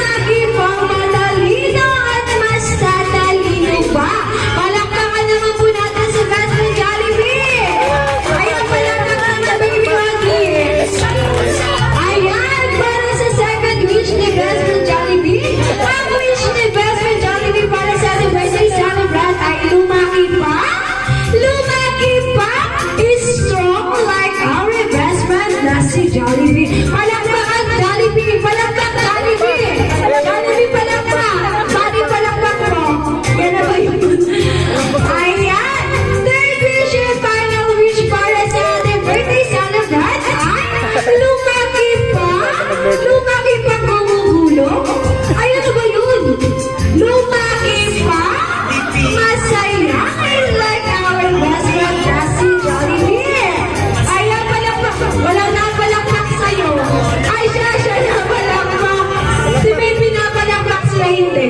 lumaki pang matalino at mas tatalino pa. Palakpakan naman po natin sa best friend Jollibee. Ayan, palakpakan na baby Maggie. Ayan, para sa second wish ni best friend Jollibee. Ang wish ni best friend Jollibee para sa ating birthday celebrant ay lumaki pa. Lumaki pa is strong like our best friend na si Jollibee. Palakpakan Jollibee, palakpak Jollibee. Jollibee palakpak, body palakpak po. Yan na ba yun? Ayan, third wish and final wish para sa ating birthday celebrant ay lumaki pa. Lumaki pa magugulo. Ay, ano ba yun? Lumaki pa. Masaya like our best friend na si Jollibee. Ayan, palakpak. Walang napalakpak sa'yo. Ay, siya na palakpak. Si Baby na palakpak sila hindi.